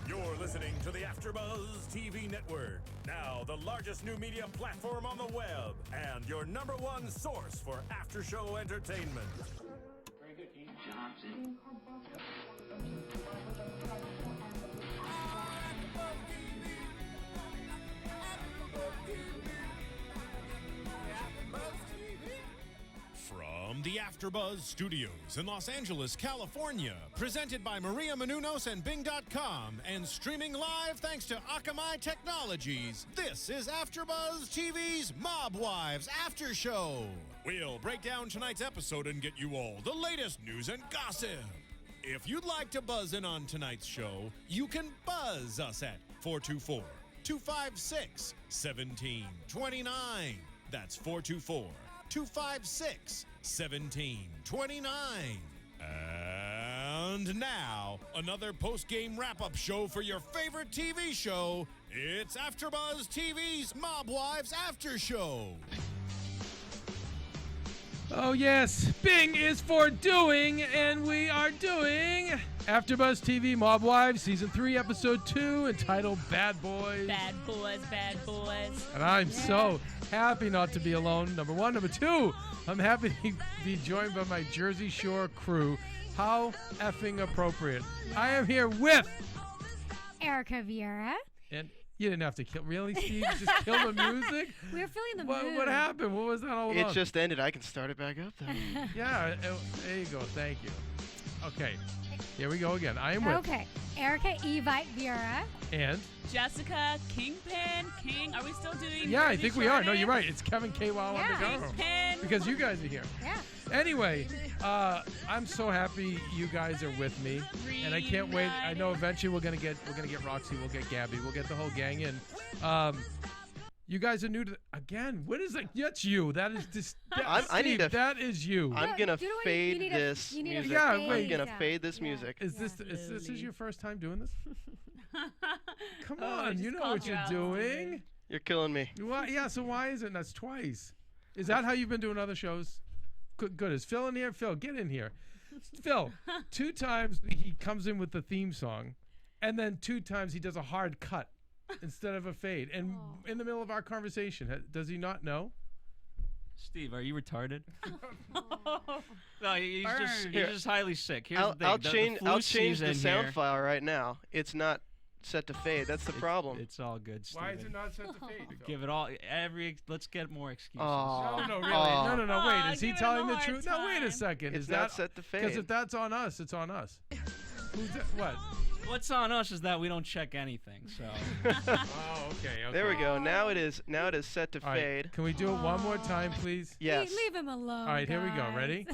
You're listening to the AFTERBUZZ TV Network, now the largest new media platform on the web, and your #1 source for after-show entertainment. Very good, Dean Johnson. From the AFTERBUZZ Studios in Los Angeles, California, presented by Maria Menounos and Bing.com, and streaming live thanks to Akamai Technologies, this is AFTERBUZZ TV's Mob Wives After Show. We'll break down tonight's episode and get you all the latest news and gossip. If you'd like to buzz in on tonight's show, you can buzz us at 424-256-1729. That's 424-256-1729. And now, another post-game wrap-up show for your favorite TV show. It's AFTERBUZZ TV's Mob Wives After Show. Oh yes, Bing is for doing, and we are doing AFTERBUZZ TV Mob Wives Season 3, Episode 2, entitled Bad Boys. Bad boys, bad boys. And I'm so happy not to be alone, number one. Number two, I'm happy to be joined by my Jersey Shore crew. How effing appropriate. I am here with... Erika, Vieira. And you didn't have to kill... Really, Steve? Just kill the music? We were feeling the mood. What happened? What was that all about? It just ended. I can start it back up, though. Yeah, there you go. Thank you. Okay, here we go again. I am with... Okay, Erika, Evite, Vieira. And... Jessica, Kingpin, King. Are we still doing? Yeah, I think we are. No, you're right. It's Keven Undergaro. Kingpin. Because you guys are here. Yeah. Anyway, I'm so happy you guys are with me, and I can't wait. I know eventually we're gonna get Roxy, we'll get Gabby, we'll get the whole gang in. You guys are new to again. What is it? That's you. That is just. I need to. That is you. I'm gonna fade this music. Yeah, I'm wait. gonna fade this music. Is this your first time doing this? Come Oh, on, you know what you're doing. You're killing me. Well, yeah. So why is it? That's twice. Is that how you've been doing other shows? Good. Is Phil in here? Phil, get in here. Phil, 2 times he comes in with the theme song, and then 2 times he does a hard cut instead of a fade. And in the middle of our conversation, does he not know? Steve, are you retarded? No, he's just highly sick. Here's the thing. I'll change the sound here. file right now. It's not set to fade. That's the problem. It's all good, Steve. Why is it not set to fade? Give it all. Let's get more excuses. Oh. No, really. No. Wait, is he give it telling a the hard truth? No, wait a time. second. It's is not that set to fade. Because if that's on us, it's on us. Who's that? What? What's on us is that we don't check anything. So. Oh, okay. There we go. Now it is set to All right, fade. can we do it one more time, please? Yes. Leave him alone. All right, here we go. Ready?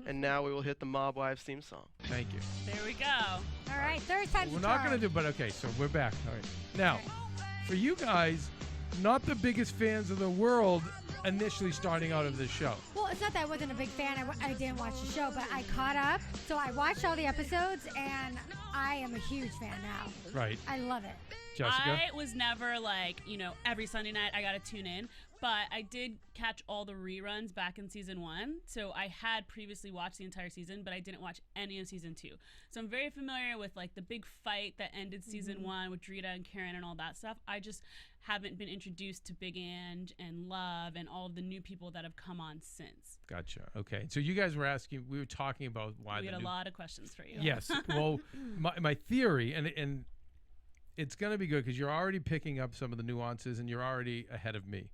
And now we will hit the Mob Wives theme song. Thank you. There we go. All right, third time's We're the not charm. going to do, but okay, so we're back. All right. Now, for you guys, not the biggest fans of the world initially starting out of this show. Well, it's not that I wasn't a big fan. I didn't watch the show, but I caught up. So I watched all the episodes, and I am a huge fan now. Right. I love it. Jessica? I was never like, every Sunday night I got to tune in, but I did catch all the reruns back in season 1. So I had previously watched the entire season, but I didn't watch any of season 2. So I'm very familiar with like the big fight that ended season 1 with Drita and Karen and all that stuff. I just haven't been introduced to Big Ange and Love and all of the new people that have come on since. Gotcha. Okay. So you guys were asking, we were talking about why We the had a new... lot of questions for you. Yes. Well, my theory, and it's going to be good because you're already picking up some of the nuances and you're already ahead of me.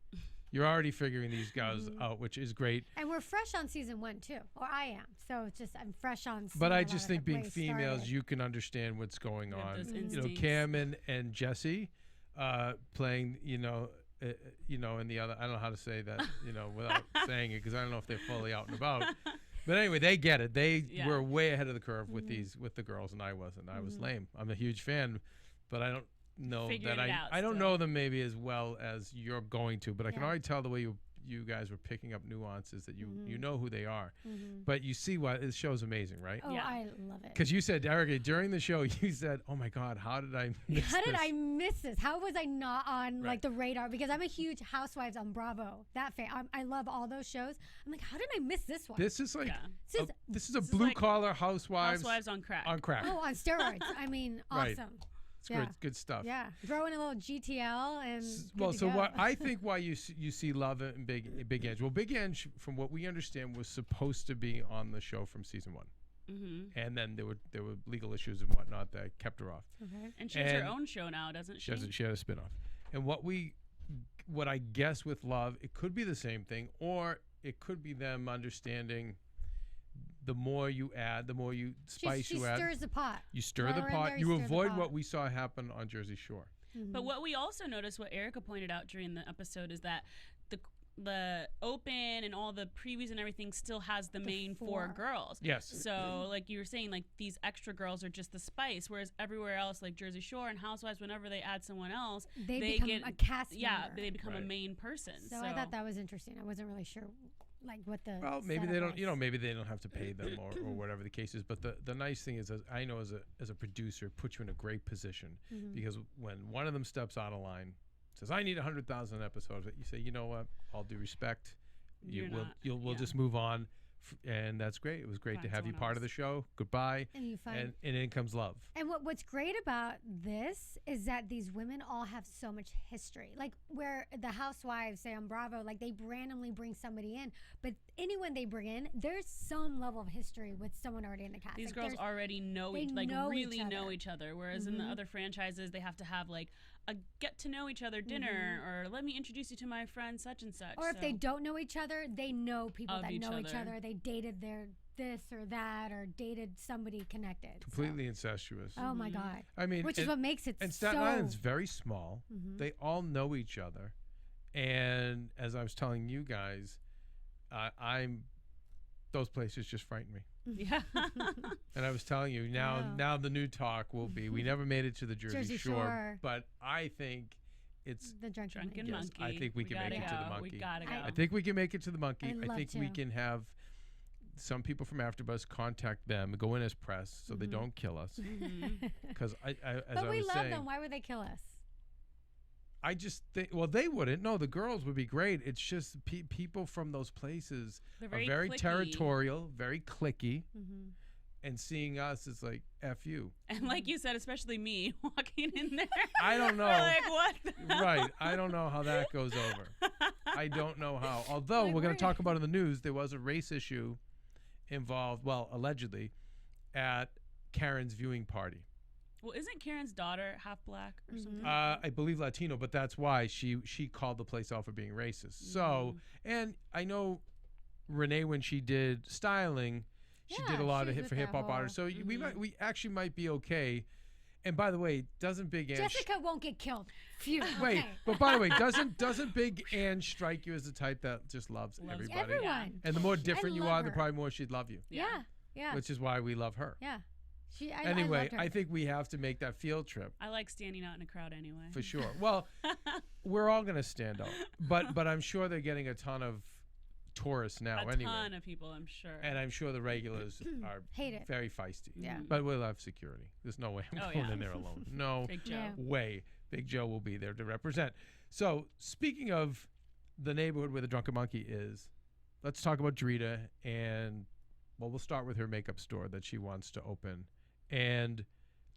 You're already figuring these guys out, which is great. And we're fresh on season 1 too, or I am. So it's just I'm fresh on. But I seeing a just lot think of being ways females, started. you can understand what's going We have on. those You know, instincts. Cam and Jesse playing, in the other. I don't know how to say that, without saying it because I don't know if they're fully out and about. But anyway, they get it. They were way ahead of the curve with the girls, and I wasn't. I was lame. I'm a huge fan, but I don't know Figuring that it out I don't still. know them maybe as well as you're going to. But I can already tell the way you guys were picking up nuances that you know who they are. But you see why this show's amazing, right? Oh, Yeah. I love it. Because you said, Erika, during the show, you said, "Oh my God, how did I miss How did this?" I miss this? How was I not on Right. like the radar? Because I'm a huge Housewives on Bravo. That fan. I love all those shows. I'm like, how did I miss this one? This is like Yeah. This is a is blue like collar housewives Housewives on crack. on crack. on steroids. I mean, Right. awesome. It's good stuff. Yeah. Throw in a little GTL and Well, good to so go. what I think why you see Love and Big Ange. Well, Big Ange, from what we understand, was supposed to be on the show from season 1. Mm-hmm. And then there were legal issues and whatnot that kept her off. Okay. And she has her own show now, doesn't she? She had a spinoff. And what I guess with Love, it could be the same thing, or it could be them understanding the more you add, the more you spice she you add. stirs the pot. You stir Throw the her in pot. there, You stir the avoid pot. what we saw happen on Jersey Shore. Mm-hmm. But what we also noticed, what Erika pointed out during the episode, is that the open and all the previews and everything still has the main four girls. Yes. So like you were saying, like these extra girls are just the spice, whereas everywhere else, like Jersey Shore and Housewives, whenever they add someone else, they become get a cast yeah, member. they become a Right. main person. So I thought that was interesting. I wasn't really sure, like what the. Well, maybe they setup don't. was. Maybe they don't have to pay them or whatever the case is. But the nice thing is, I know as a producer, it puts you in a great position Mhm. because when one of them steps out of line, says, "I need 100,000 episodes," you say, "You know what? All due respect, we'll just move on." And that's great. It was great to Find have you someone part of the else. show. Goodbye. And you find. And in comes Love. And what's great about this is that these women all have so much history. Like where the housewives say on Bravo, like they randomly bring somebody in, but anyone they bring in, there's some level of history with someone already in the cast. These Like, girls there's- already know they like know really each know other. each other, whereas in the Mhm. other franchises they have to have like a get to know each other dinner or let me introduce you to my friend such and such. Or if they So- don't know each other, they know people Of that each know each other. other. They dated their this or that or dated somebody connected. So- Completely incestuous. Oh my God. I mean, Which is what makes it and Staten so. Island's very small. Mhm. They all know each other, and as I was telling you guys, those places just frighten me. yeah. And I was telling you now. Wow. Now the new talk will be: we never made it to the Jersey, Jersey Shore, Shore. but I think it's. The drunken Drunken Monkey. Yes, monkey. I think we can gotta make it to the go. monkey. We gotta go. I I think we can make it to the monkey. I'd I love think we to. can have some people from AfterBuzz contact them, go in as press, so they Mhm. don't kill us. Mhm. Because as But I we was love saying, them. Why would they kill us? I just think, well, they wouldn't. No, the girls would be great. It's just people from those places They're are very cliquey. territorial, very cliquey, Mm-hmm. and seeing us is like, F you. And like you said, especially me walking in there. I don't know. We're like, what? the hell? Right. I don't know how that goes over. I don't know how. Although Like, we're going we're- to talk about in the news, there was a race issue involved, well, allegedly, at Karen's viewing party. Well, isn't Karen's daughter half black or Mhm. something? I believe Latino, but that's why she called the place out for being racist. So, and I know Renee, when she did styling, she did Yeah, a lot she of was hit with for that hip hop whole- artists. So we actually might be okay. And by the way, doesn't Big Ange Jessica won't get killed. Phew. wait? Okay. But by the way, doesn't Big Ange strike you as the type that just loves Loves everybody? Everyone. And the more different you love are, the her. probably more she'd love you. Yeah. Yeah. Which is why we love her. Yeah. I Anyway, loved her. I think we have to make that field trip. I like standing out in a crowd anyway. For sure. Well, we're all going to stand out, but I'm sure they're getting a ton of tourists now a anyway, ton of people, I'm sure. and I'm sure the regulars are Hate it. very feisty. Yeah. But we'll have security. There's no way I'm Oh, going yeah. in there alone. No Big Joe. Yeah. way. Big Joe will be there to represent. So speaking of the neighborhood where the Drunken Monkey is, let's talk about Drita, and well, we'll start with her makeup store that she wants to open. And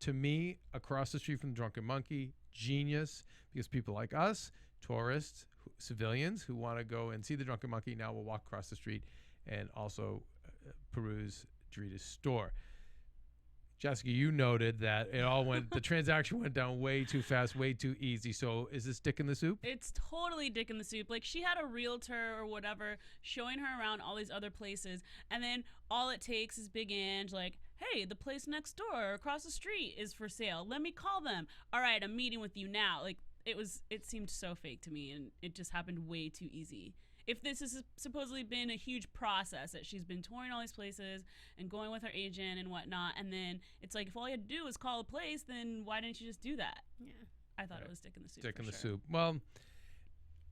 to me, across the street from the Drunken Monkey, genius, because people like us, tourists, civilians who want to go and see the Drunken Monkey now will walk across the street and also peruse Drita's store. Jessica, you noted that the transaction went down way too fast, way too easy. So is this dick in the soup? It's totally dick in the soup. Like, she had a realtor or whatever showing her around all these other places, and then all it takes is Big Ange, like, hey, the place next door or across the street is for sale. Let me call them. All right, I'm meeting with you now. Like, it seemed so fake to me, and it just happened way too easy. If this has supposedly been a huge process that she's been touring all these places and going with her agent and whatnot, and then it's like, if all you had to do was call a place, then why didn't you just do that? Yeah. I thought it was dick in the soup. Dick for in the sure. soup. Well,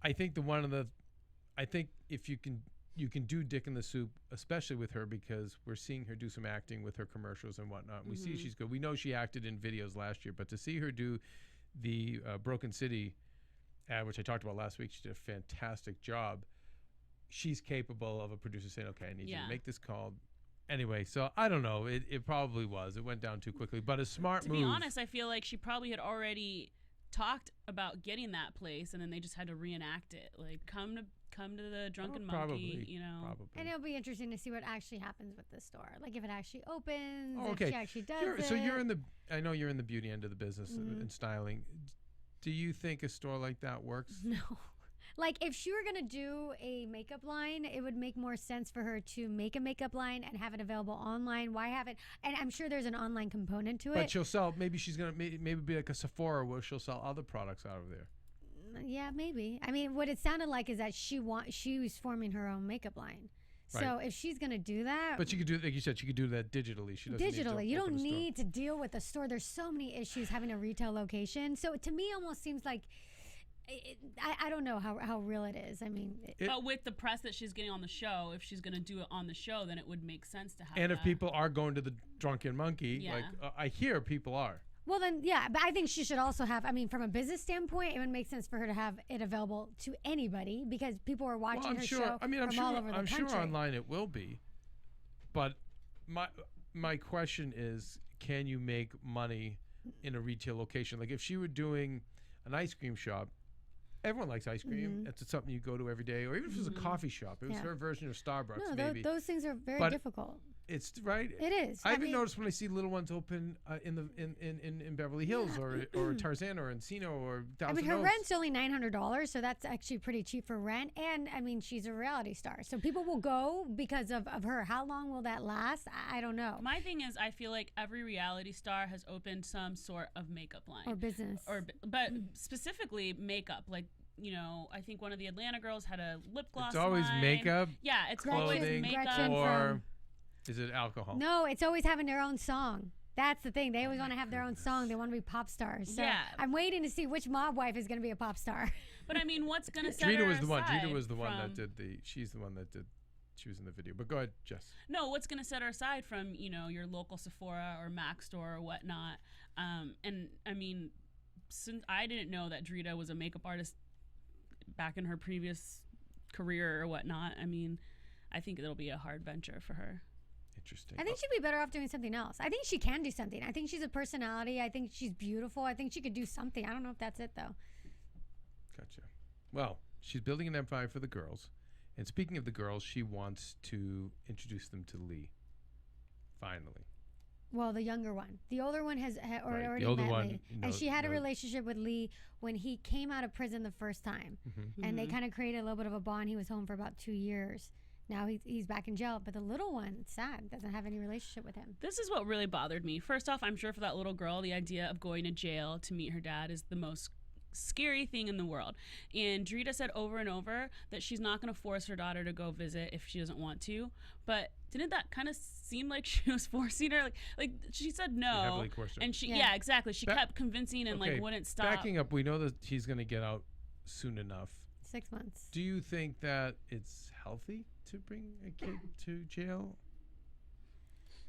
I think I think if you can do dick in the soup, especially with her, because we're seeing her do some acting with her commercials and whatnot. And we see she's good. We know she acted in videos last year, but to see her do the Broken City ad, which I talked about last week, she did a fantastic job. She's capable of a producer saying, okay, I need you Yeah. to make this call. Anyway, so I don't know. It probably was. It went down too quickly, but a smart To move. be honest, I feel like she probably had already talked about getting that place, and then they just had to reenact it. Like, come to the Drunken Monkey, you know. Probably. And it'll be interesting to see what actually happens with the store. Like if it actually opens, Oh, okay. if she actually does it. So I know you're in the beauty end of the business and styling. Do you think a store like that works? No. Like if she were going to do a makeup line, it would make more sense for her to make a makeup line and have it available online. Why have it? And I'm sure there's an online component to it. But she'll sell, maybe she's going to maybe be like a Sephora where she'll sell other products out of there. Yeah, maybe. I mean, what it sounded like is that she was forming her own makeup line. Right. So if she's going to do that. But she could do, like you said, she could do that digitally. She doesn't Digitally. You don't open a store. need to deal with a store. There's so many issues having a retail location. So to me, almost seems like. I don't know how real it is. I mean, but with the press that she's getting on the show, if she's going to do it on the show, then it would make sense to have. And that. if people are going to the Drunken Monkey, Yeah. like I hear people are. well then, yeah. But I think she should also have. I mean, from a business standpoint, it would make sense for her to have it available to anybody because people are watching Well, I'm her sure. show I mean, I'm from sure. all over the I'm country. sure online it will be. But my question is, can you make money in a retail location? Like if she were doing an ice cream shop. Everyone likes ice cream. It's something you go to every day, or even if it's a coffee shop. It was Yeah. her version of Starbucks, No, maybe. those things are very But difficult. It's right. It is. I even mean, noticed when I see little ones open in Beverly Hills or Tarzana or Encino or Thousand I mean, her Oaks. rent's only $900, so that's actually pretty cheap for rent. And I mean, she's a reality star, so people will go because of her. How long will that last? I don't know. My thing is, I feel like every reality star has opened some sort of makeup line Or business. but specifically makeup, like. You know, I think one of the Atlanta girls had a lip gloss. It's always line. makeup, Yeah, it's always clothing, makeup. Gretchen or is it alcohol? No, it's always having their own song. That's the thing. They always want to have their own song. They want to be pop stars. So Yeah. I'm waiting to see which mob wife is going to be a pop star. But I mean, what's gonna set Drita her was the one. aside Drita was the one that from- did the. She's the one that did. She was in the video. But go ahead, Jess. No, what's gonna set her aside from your local Sephora or Mac store or whatnot? And I mean, since I didn't know that Drita was a makeup artist back in her previous career or whatnot, I mean, I think it'll be a hard venture for her. Interesting. I think she'd be better off doing something else. I think she can do something. I think she's a personality. I think she's beautiful. I think she could do something. I don't know if that's it, though. Gotcha. Well, she's building an empire for the girls. And speaking of the girls, she wants to introduce them to Lee. Finally. Well, the younger one. The older one has Right, the already older met one, Lee. you know, And she had a knows- relationship with Lee when he came out of prison the first time. And they kind of created a little bit of a bond. He was home for about 2 years. Now he's back in jail. But the little one, it's sad, doesn't have any relationship with him. This is what really bothered me. First off, I'm sure for that little girl, the idea of going to jail to meet her dad is the most scary thing in the world. And Drita said over and over that she's not going to force her daughter to go visit if she doesn't want to. But didn't that kind of seem like she was forcing her? Like she said no, heavily coerced her. and she Yeah. yeah exactly. She Ba- kept convincing and Okay, like wouldn't stop. Backing up, we know that he's going to get out soon enough. 6 months. Do you think that it's healthy to bring a kid to jail?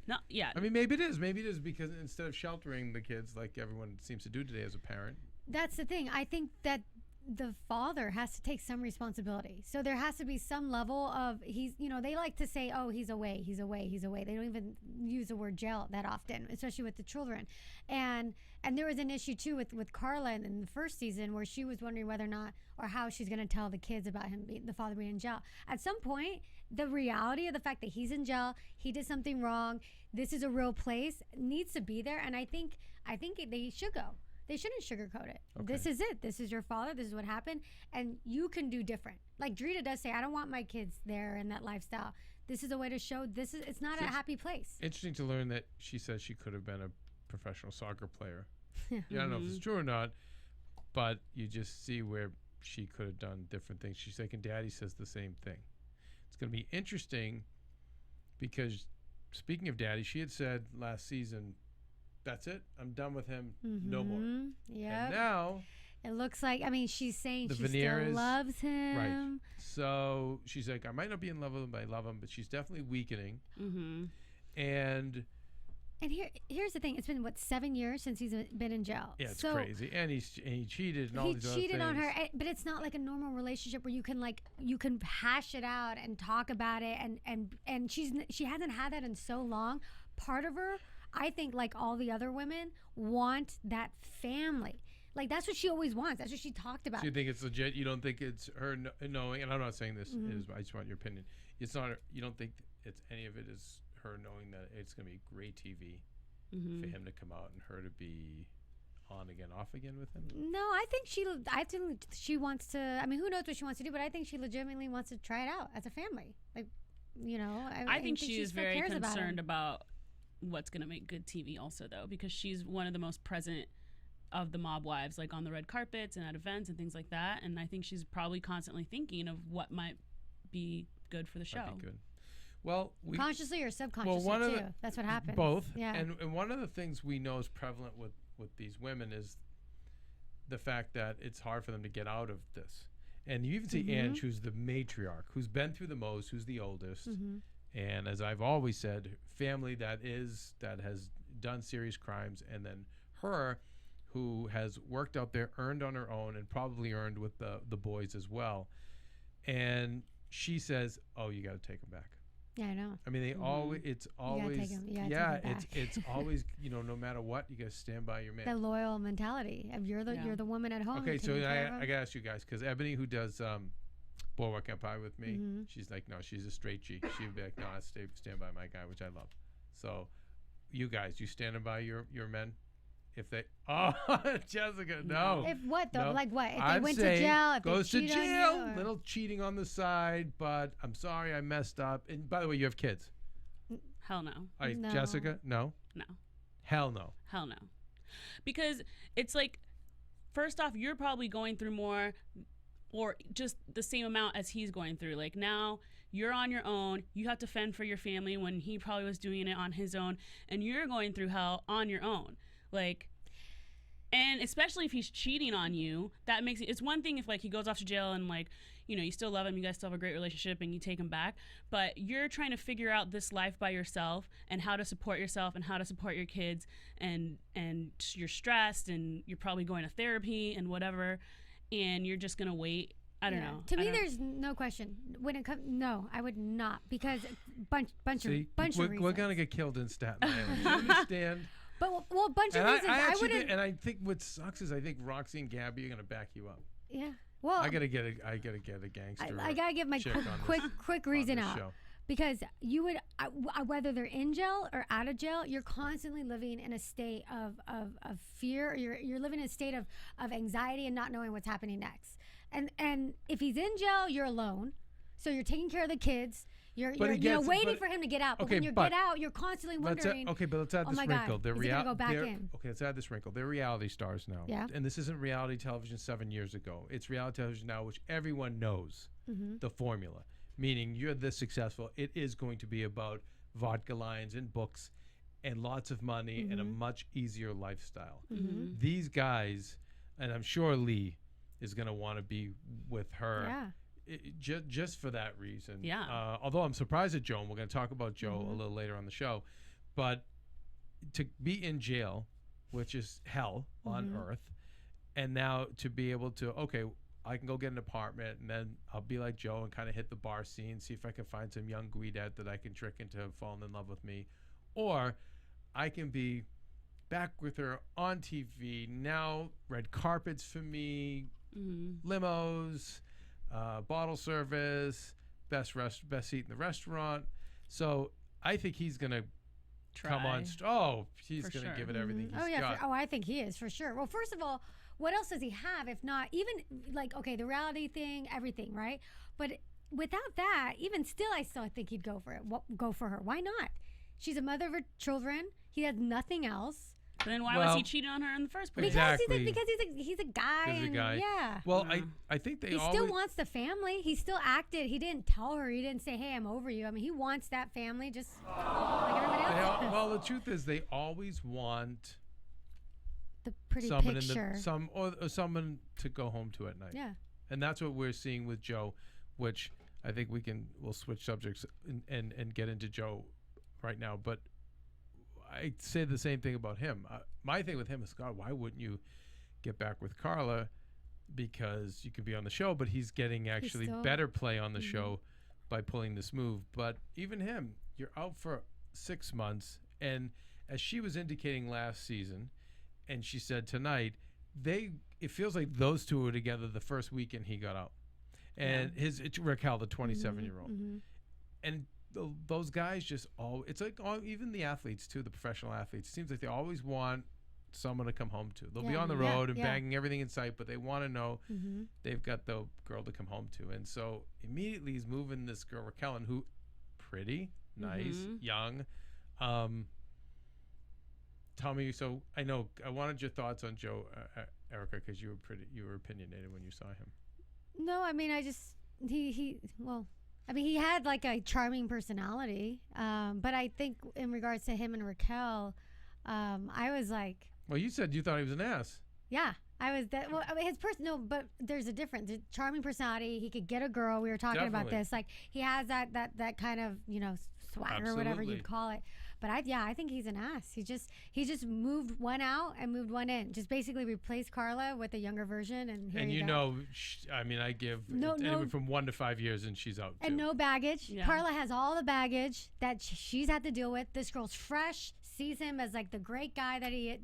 No, yeah. I mean, maybe it is. Maybe it is because instead of sheltering the kids like everyone seems to do today as a parent. That's the thing. I think that the father has to take some responsibility. So there has to be some level of they like to say, oh, he's away. They don't even use the word jail that often, especially with the children. And there was an issue too with Carla in the first season where she was wondering whether or not or how she's going to tell the kids about the father being in jail. At some point, the reality of the fact that he's in jail, he did something wrong, this is a real place, needs to be there. And I think they should go. They shouldn't sugarcoat it. Okay. This is it. This is your father. This is what happened. And you can do different. Like Drita does say, I don't want my kids there in that lifestyle. This is a way to show it's not a happy place. Interesting to learn that she says she could have been a professional soccer player. Yeah, I don't know if it's true or not, but you just see where she could have done different things. She's like, and Daddy says the same thing. It's going to be interesting because speaking of Daddy, she had said last season, that's it. I'm done with him. No more. Yeah. And now It looks like, she's saying the she veneer still is- loves him. right. So she's like, I might not be in love with him, but I love him. But she's definitely weakening. Mm-hmm. And And here's the thing. It's been, what, 7 years since he's been in jail. Yeah, it's so crazy. And he cheated and all these other things. He cheated on her, but it's not like a normal relationship where you can hash it out and talk about it. And she hasn't had that in so long. Part of her, I think, like all the other women, want that family. Like, that's what she always wants. That's what she talked about. So you think it's legit? You don't think it's her knowing? And I'm not saying this is. I just want your opinion. It's not. You don't think it's any of it is her knowing that it's going to be great TV for him to come out and her to be on again, off again with him? No, I think she wants to. I mean, who knows what she wants to do? But I think she legitimately wants to try it out as a family. Like, you know, I think she is very concerned about what's going to make good TV, also, though, because she's one of the most present of the Mob Wives, like on the red carpets and at events and things like that. And I think she's probably constantly thinking of what might be good for the show. Might be good. Well, consciously or subconsciously too. That's what happens. Both. Yeah. And one of the things we know is prevalent with these women is the fact that it's hard for them to get out of this. And you even see Ange, who's the matriarch, who's been through the most, who's the oldest. And as I've always said, family that has done serious crimes, and then her, who has worked out there, earned on her own, and probably earned with the boys as well. And she says, "Oh, you got to take them back." Yeah, I know. I mean, it's always, it's always, you know, no matter what, you got to stand by your man. The loyal mentality of you're the woman at home. Okay, so I got to ask you guys, because Ebony, who does Boardwalk Empire with me, she's like, no, she's a straight G. She'd be like, no, I stand by my guy, which I love. So, you guys, you standing by your men? If they, Jessica, no. If what though? No. Like what? If I'm they went to jail, if goes they to cheat jail, on you, little cheating on the side, but I'm sorry, I messed up. And by the way, you have kids. Hell no. No. Jessica, no. No. Hell no. Hell no. Because it's like, first off, you're probably going through more or just the same amount as he's going through. Like, now you're on your own. You have to fend for your family when he probably was doing it on his own. And you're going through hell on your own. Like, and especially if he's cheating on you, that makes it, it's one thing if like he goes off to jail and like, you know, you still love him, you guys still have a great relationship and you take him back, but you're trying to figure out this life by yourself and how to support yourself and how to support your kids, and you're stressed and you're probably going to therapy and whatever, and you're just gonna wait. I don't know. To me, there's no question when it comes. No, I would not, because bunch of reasons. We're gonna get killed in Staten Island. You understand? But a bunch of reasons. I wouldn't. And I think what sucks is I think Roxy and Gabby are gonna back you up. Yeah. Well, I gotta get a gangster. I gotta give my quick reason out. Show. Because you would, whether they're in jail or out of jail, you're constantly living in a state of fear. Or you're living in a state of anxiety and not knowing what's happening next. And if he's in jail, you're alone. So you're taking care of the kids. You're waiting for him to get out. But when you get out, you're constantly wondering. But let's add this wrinkle. God, is he gonna go back in? Okay, let's add this wrinkle. They're reality stars now. Yeah. And this isn't reality television 7 years ago. It's reality television now, which everyone knows the formula. Meaning you're this successful, it is going to be about vodka lines and books and lots of money and a much easier lifestyle. These guys, and I'm sure Lee is going to want to be with her. Yeah. Just for that reason. Yeah. Although I'm surprised at Joe, and we're going to talk about Joe a little later on the show, but to be in jail, which is hell on earth, and now to be able to, okay, I can go get an apartment, and then I'll be like Joe and kind of hit the bar scene, see if I can find some young Guidette that I can trick into falling in love with me, or I can be back with her on TV now, red carpets for me, limos, bottle service, best seat in the restaurant. So I think he's gonna come on. He's gonna give it everything he's got. I think he is for sure. Well, first of all, what else does he have if not even like, okay, the reality thing, everything, right? But without that, even still, I still think he'd go for it. Go for her. Why not? She's a mother of her children. He has nothing else. But then why was he cheating on her in the first place? Exactly. Because he's a guy. Yeah. Well, I think he still wants the family. He still acted. He didn't tell her. He didn't say, "Hey, I'm over you." I mean, he wants that family just like everybody else. Well, the truth is, they always want the pretty someone picture. or someone to go home to at night. Yeah. And that's what we're seeing with Joe, which I think we'll switch subjects and get into Joe right now. But I say the same thing about him. My thing with him is, God, why wouldn't you get back with Carla? Because you could be on the show, but he's getting actually better play on the show by pulling this move. But even him, you're out for 6 months, and as she was indicating last season, and she said tonight, it feels like those two were together the first weekend he got out, and it's Raquel, the 27-year-old, and those guys just it's like even the athletes too, the professional athletes. It seems like they always want someone to come home to. They'll be on the road and banging everything in sight, but they want to know they've got the girl to come home to. And so immediately he's moving this girl Raquel, who pretty nice, young. Tell me, so I wanted your thoughts on Joe, Erika, because you were opinionated when you saw him. No, I mean, he had like a charming personality, but I think in regards to him and Raquel, I was like, well, you said you thought he was an ass. Yeah, I was that. Well, I mean, no, but there's a difference. The charming personality. He could get a girl. We were talking about this. Like he has that kind of swagger, or whatever you'd call it. But I think he's an ass. He just moved one out and moved one in. Just basically replaced Carla with a younger version, and here you go. I give anywhere from 1 to 5 years, and she's out. And too. no baggage. Yeah. Carla has all the baggage that she's had to deal with. This girl's fresh. Sees him as like the great guy that he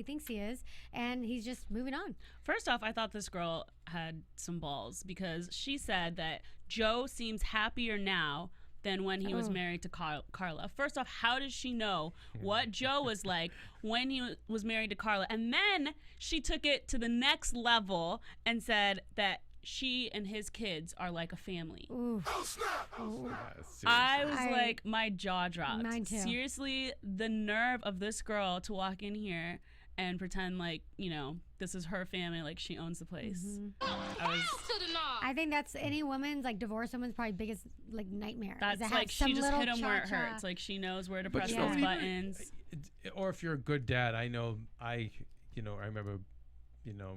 thinks he is, and he's just moving on. First off, I thought this girl had some balls because she said that Joe seems happier now than when he was married to Carla. First off, how does she know what Joe was like when he was married to Carla? And then she took it to the next level and said that she and his kids are like a family. I was like, my jaw dropped. Mine too. Seriously, the nerve of this girl to walk in here and pretend like, this is her family, like she owns the place. I think that's any woman's, like divorced woman's probably biggest like nightmare. That's like she just hit him where it hurts. Like she knows where to press those buttons. Or if you're a good dad, I remember,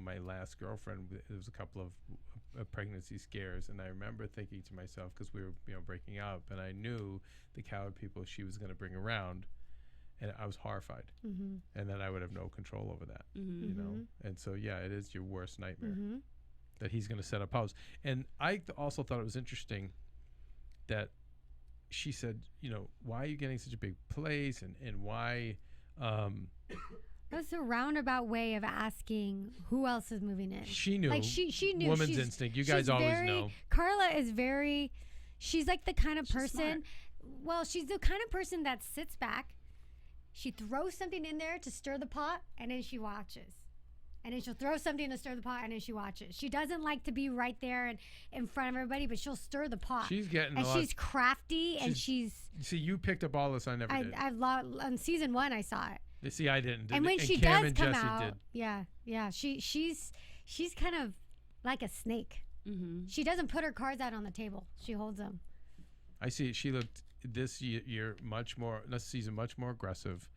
my last girlfriend, there was a couple of pregnancy scares, and I remember thinking to myself, because we were breaking up, and I knew the coward people she was going to bring around, and I was horrified, and then I would have no control over that, and so it is your worst nightmare that he's going to set up house. And I also thought it was interesting that she said, why are you getting such a big place, and why That's a roundabout way of asking who else is moving in. She knew. Like she knew. Woman's instinct. You guys always know. Carla is very. She's like the kind of person. Smart. Well, she's the kind of person that sits back. She throws something in there to stir the pot, and then she watches. And then she'll throw something to stir the pot, and then she watches. She doesn't like to be right there and in front of everybody, but she'll stir the pot. She's getting and she's crafty, and she's. See, you picked up all this. I never did. On season 1, I saw it. See, I didn't. And when she Cam does and come Jesse out, did. she's kind of like a snake. She doesn't put her cards out on the table. She holds them. I see. She looked this year this season much more aggressive,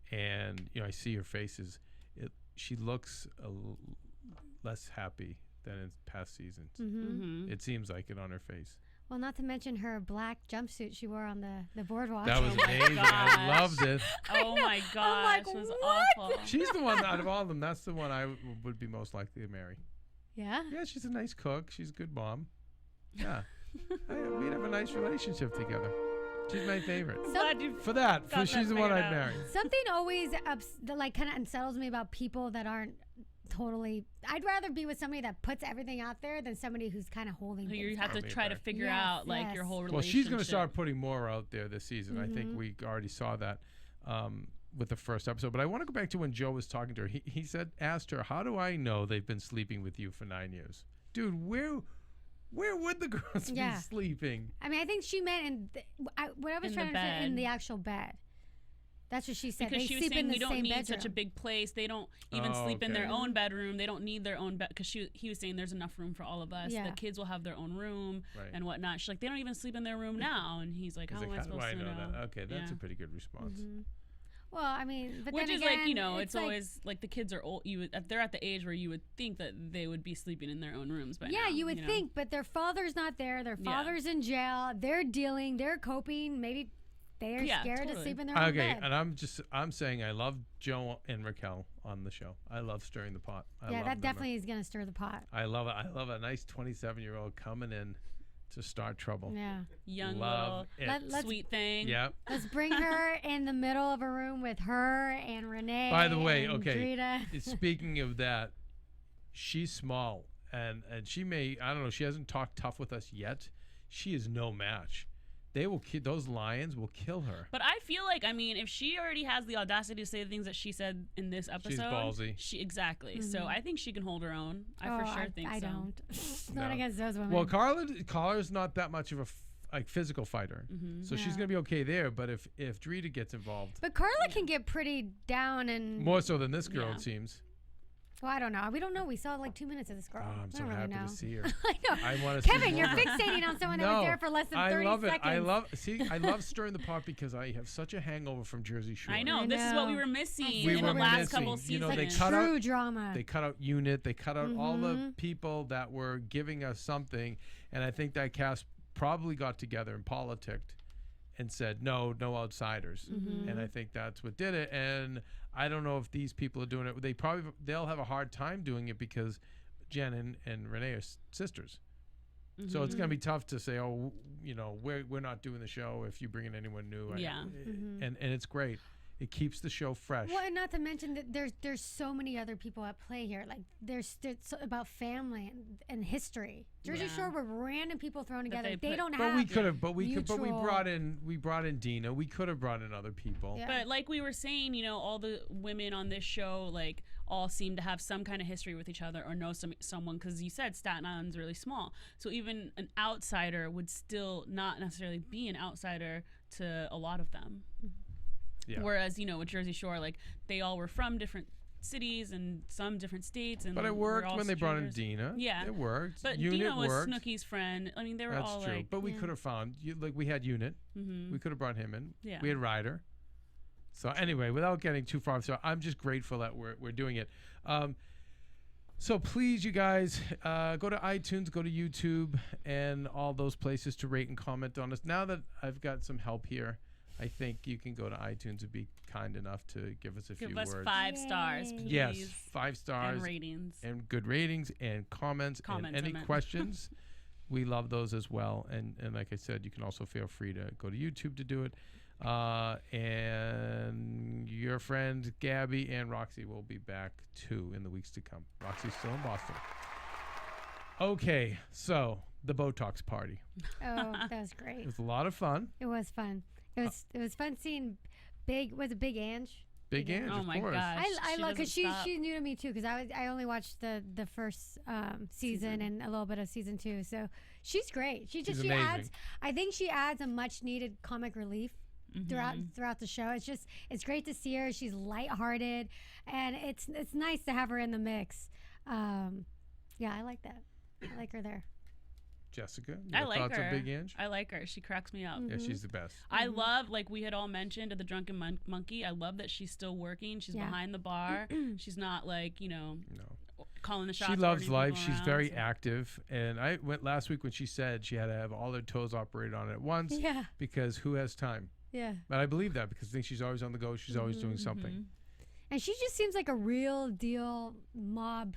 and I see her faces. She looks less happy than in past seasons. It seems like it on her face. Well, not to mention her black jumpsuit she wore on the boardwalk. That was amazing. I loved it. Oh my gosh, it was awful. She's the one out of all of them. That's the one I would be most likely to marry. Yeah? Yeah, she's a nice cook. She's a good mom. Yeah. We'd have a nice relationship together. She's my favorite. She's the one I'd marry. Something always kind of unsettles me about people that aren't totally. I'd rather be with somebody that puts everything out there than somebody who's kind of holding. So you things have back. to try to figure out your whole relationship. Well, she's going to start putting more out there this season. I think we already saw that with the first episode. But I want to go back to when Joe was talking to her. He asked her, "How do I know they've been sleeping with you for 9 years, dude? Where would the girls be sleeping?" I mean, I think she meant what I was trying to say in the actual bed. That's what she said. Because they she was sleep saying in the we don't same need bedroom. such a big place. They don't even sleep in their own bedroom. They don't need their own bed. Because he was saying there's enough room for all of us. Yeah. The kids will have their own room and whatnot. She's like, they don't even sleep in their room now. And he's like, how am I supposed to know? That? Okay, that's a pretty good response. Well, I mean, but which then is again, it's always like the kids are old. They're at the age where you would think that they would be sleeping in their own rooms. But you would think, but their father's not there. Their father's in jail. They're dealing. They're coping. Maybe they are scared to sleep in their own Okay, bed. and I'm saying I love Joe and Raquel on the show. I love stirring the pot. I love that them. definitely is gonna stir the pot. I love it. I love a nice 27-year-old coming in to start trouble. Yeah. Young Love little it. sweet thing. Yep. Let's bring her in the middle of a room with her and Renee. By the way, and okay. Drita. Speaking of that, she's small, and she may, I don't know, she hasn't talked tough with us yet. She is no match. They will those lions will kill her. But I feel like, I mean, if she already has the audacity to say the things that she said in this episode, She's ballsy. Exactly. So I think she can hold her own. I for sure think I so. don't. Not against those women. Well, Carla's not that much of a physical fighter, so she's gonna be okay there. But if Drita gets involved, but Carla can get pretty down and more so than this girl, it seems. Well, I don't know. We don't know. We saw like 2 minutes of this girl. Oh, I'm I so don't really happy know. to see her. I know. I want to see Kevin, you're more. fixating on someone that was there for less than 30 I love seconds. it. I love stirring the pot because I have such a hangover from Jersey Shore. I know. This is what we were missing We in were the last missing. couple seasons. You know, they like cut true out drama. They cut out Unit. They cut out all the people that were giving us something, and I think that cast probably got together and politicked and said no outsiders, and I think that's what did it. And I don't know if these people are doing it. They'll have a hard time doing it because Jen and Renee are sisters. So it's gonna be tough to say, oh, you know, we're not doing the show if you bring in anyone new. Yeah. And it's great. It keeps the show fresh. Well, and not to mention that there's so many other people at play here. Like it's about family and history. Jersey Shore were random people thrown together. They don't have. But we could have. But we mutual- brought in Dina. We could have brought in other people. Yeah. But like we were saying, you know, all the women on this show like all seem to have some kind of history with each other or know someone, because you said Staten Island's really small. So even an outsider would still not necessarily be an outsider to a lot of them. Yeah. Whereas, you know, with Jersey Shore, like they all were from different cities and some different states. And But it we're worked all when they brought in strangers. Dina. Yeah. It worked. But Unit Dina was worked. Snooki's friend. I mean, they were That's all true. like. But we could have found like we had Unit. We could have brought him in. Yeah. We had Ryder. So anyway, without getting too far, so I'm just grateful that we're doing it. So please, you guys, go to iTunes, go to YouTube, and all those places to rate and comment on us. Now that I've got some help here, I think you can go to iTunes and be kind enough to give us a few words. Give us 5 stars, please. Yes, 5 stars. And ratings. And good ratings and comments and any questions. We love those as well. And like I said, you can also feel free to go to YouTube to do it. And your friends Gabby and Roxy will be back too in the weeks to come. Roxy's still in Boston. Okay, so the Botox party. Oh, that was great. It was a lot of fun. It was fun. It was fun seeing Big Ange? Big Ange, Oh of my course. gosh. I love because doesn't stop. she's new to me too, because I only watched the first season and a little bit of season 2, so she's great. She amazing. adds, I think she adds a much needed comic relief throughout the show. It's great to see her. She's lighthearted, and it's nice to have her in the mix. Yeah, I like that. I like her there. Jessica, I your like thoughts her. on Big Ange? I like her. She cracks me up. Yeah, she's the best. I love, like we had all mentioned at the Drunken Monkey, I love that she's still working. She's behind the bar. She's not like, you know, calling the shots. She loves ordering life. people She's around, very so- active. And I went last week when she said she had to have all her toes operated on at once. Yeah. Because who has time? Yeah. But I believe that because I think she's always on the go. She's always doing something. And she just seems like a real deal mob,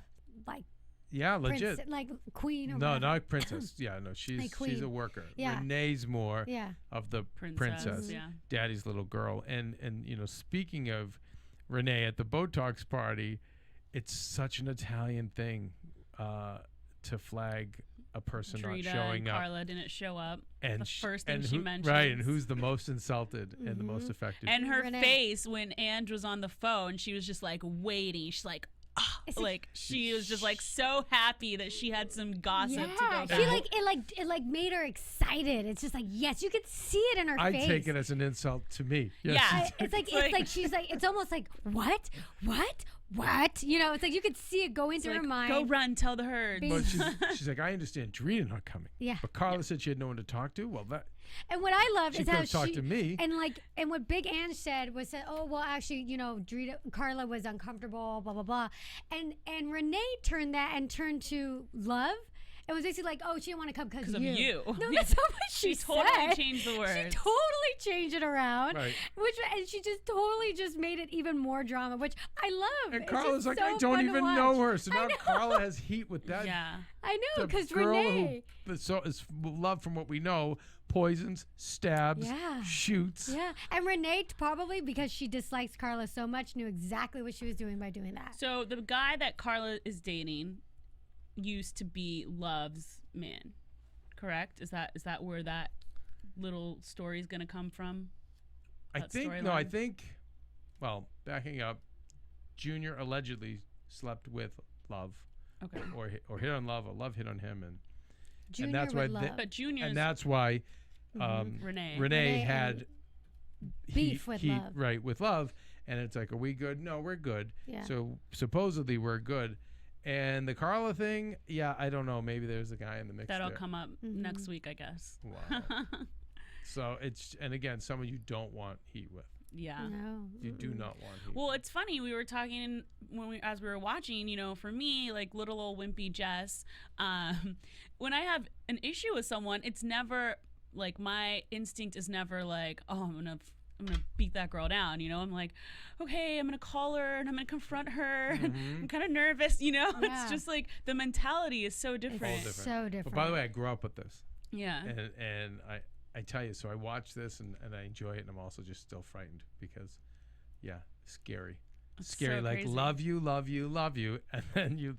like Yeah, legit. like queen or No, whatever. not princess. Yeah, no, she's Like queen. she's a worker. Yeah. Renee's more Yeah. of the Princess, princess, yeah. daddy's little girl. And you know, speaking of Renee at the Botox party, it's such an Italian thing to flag a person not Drita showing and up. Carla didn't show up. And the first thing and she who- mentioned. right, and who's the most insulted and the most affected. And her Renee. face when Ange was on the phone, she was just like waiting. She's like, ah, It's like she was just like so happy that she had some gossip to go Yeah, back. she it made her excited. It's just like, yes, you could see it in her I face. take it as an insult to me. Yes, Yeah. It's like she's like, it's almost like what, you know? It's like you could see it going It's through like, her mind. go run, tell the herd. Be- But she's like, I understand Drita not coming. Yeah. But Carla said she had no one to talk to. Well, that And what I loved She is how could've talked to me. and what Big Ange said was that, oh well, actually, you know, Carla was uncomfortable, blah blah blah, and Renee turned to love It was basically like, oh, she didn't want to come because of you. No, that's not what she totally said. changed the words. She totally changed it around. Right. And she just totally just made it even more drama, which I love. And It's Carla's just like, so I don't fun to even watch. know her. So I now know. Carla has heat with that. Yeah. I know, The because girl Renee. who is love from what we know, poisons, stabs, Yeah. shoots. Yeah, and Renee probably because she dislikes Carla so much knew exactly what she was doing by doing that. So the guy that Carla is dating used to be Love's man, correct? Is that where that little story is going to come from? I That think storyline? well, backing up, Junior allegedly slept with Love, Okay. or hit on Love, or Love hit on him, and Junior that's would why they- love. But Junior's and that's why Renee. Renee and had beef with Love. right, with Love, and it's like, are we good? No, we're good. Yeah. So supposedly we're good. And the Carla thing, yeah, I don't know. Maybe there's a guy in the mix That'll there. come up next week, I guess. Wow. So it's, and again, someone you don't want heat with. Yeah. No. You do not want heat. Well, it's funny. We were talking as we were watching. You know, for me, like little old wimpy Jess, when I have an issue with someone, it's never like my instinct is never like, oh, I'm gonna beat that girl down. You know, I'm like, okay, I'm gonna call her and I'm gonna confront her. And I'm kind of nervous. You know, Yeah. it's just like the mentality is so different. It's so different. But by the way, I grew up with this. Yeah. And I tell you, so I watch this and I enjoy it, and I'm also just still frightened because, yeah, scary. It's Scary, so like crazy. love you, and then you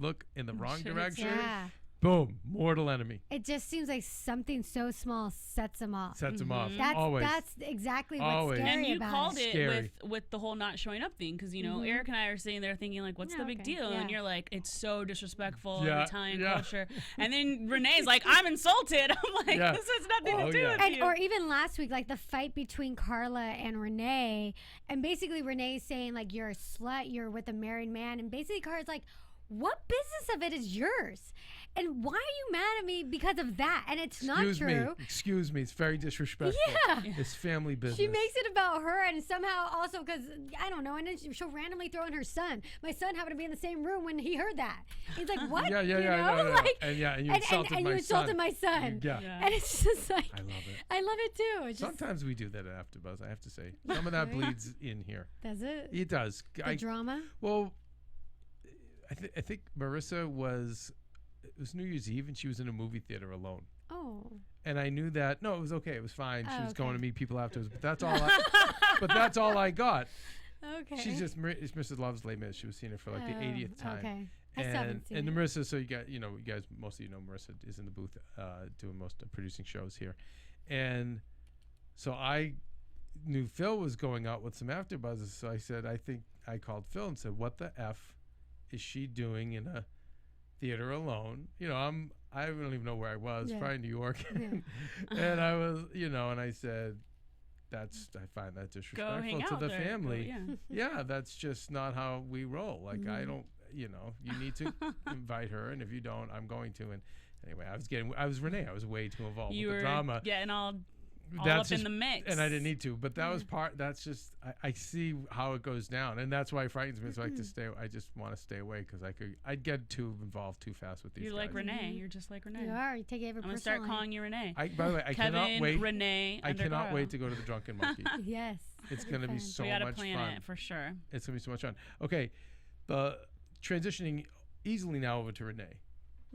look in the wrong Shit. direction. Yeah. Boom, mortal enemy. It just seems like something so small sets them off. Sets them off. That's Always. that's exactly what's Always. scary And you about called it Scary. with the whole not showing up thing, because you know Eric and I are sitting there thinking like, what's Yeah, the big okay, deal? yeah. And you're like, it's so disrespectful Yeah, of Italian yeah. culture. And then Renee's like, I'm insulted. I'm like, Yeah. this has nothing Oh, to do yeah. with And you. or even last week, like the fight between Carla and Renee, and basically Renee's saying like you're a slut, you're with a married man, and basically Carla's like, what business of it is yours? And why are you mad at me because of that? And it's not true. Excuse me. It's very disrespectful. Yeah. It's family business. She makes it about her, and somehow also because I don't know, and then she'll randomly throw in her son. My son happened to be in the same room when he heard that. He's like, "What? Yeah, you know? no. Like, and you and insulted you my insulted son. my son. Yeah. Yeah. And it's just like I love it. I love it too. It's just Sometimes we do that at AfterBuzz. I have to say, some of that bleeds in here. does it It does. the drama? Well, I think Marissa it was New Year's Eve and she was in a movie theater alone. Oh, And I knew that, no, it was okay. It was fine. She Oh, was going okay. to meet people afterwards, but that's all I got. okay. She's just, it's Mrs. Love's Les Mis. She was seeing it for like the 80th time. Okay, I still haven't seen And it. Marissa, so you guys, most of you know Marissa is in the booth doing producing shows here. And so I knew Phil was going out with some AfterBuzzes. So I called Phil and said, what the F is she doing in a theater alone? You know, I don't even know where I was, Yeah. probably New York. Yeah. And I was, and I said, I find that Go disrespectful hang to out the there. family. Go, Yeah, that's just not how we roll. Like, I don't, you need to invite her, and if you don't, I'm going to. And anyway, I was Renee. I was way too involved You with were the drama. getting all That's up in just- the mix. And I didn't need to, but that was that's just, I see how it goes down, and that's why it frightens me. So I just want to stay away because I'd get too involved too fast with these You're guys. like Renee. You're just like Renee. You are. You take it I'm personally. gonna start calling you Renee. By the way, I cannot Kevin, wait. Renee. I cannot Undergaro. wait to go to the Drunken Monkey. Yes. It's going to be fun. so We gotta much plan fun. it for sure. It's going to be so much fun. Okay, transitioning easily now over to Renee.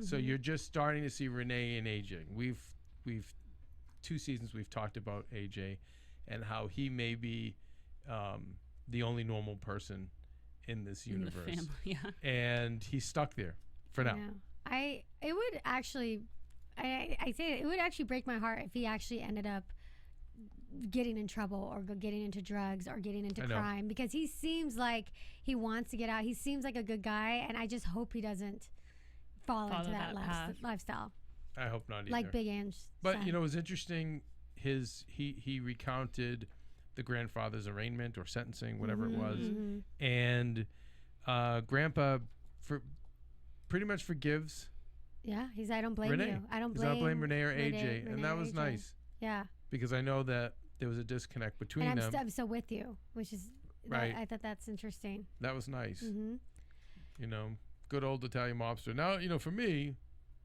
So you're just starting to see Renee and AJ. We've 2 seasons we've talked about AJ and how he may be the only normal person in this In the universe. family, yeah. And he's stuck there for now. Yeah. It would actually I say it would actually break my heart if he actually ended up getting in trouble or getting into drugs or getting into I know. crime, because he seems like he wants to get out. He seems like a good guy, and I just hope he doesn't fall into Follow that that path. lifestyle I hope not either. like Big Ange. But it was interesting. He recounted the grandfather's arraignment or sentencing, whatever it was, and Grandpa pretty much forgives. Yeah, he's I don't blame Renee. you. I don't Does blame not blame Renee or AJ, Renee and that or was AJ. nice Yeah, because I know that there was a disconnect between and them. I'm so with you, which is Right. I thought that's interesting. That was nice. Mm-hmm. Good old Italian mobster. Now, for me,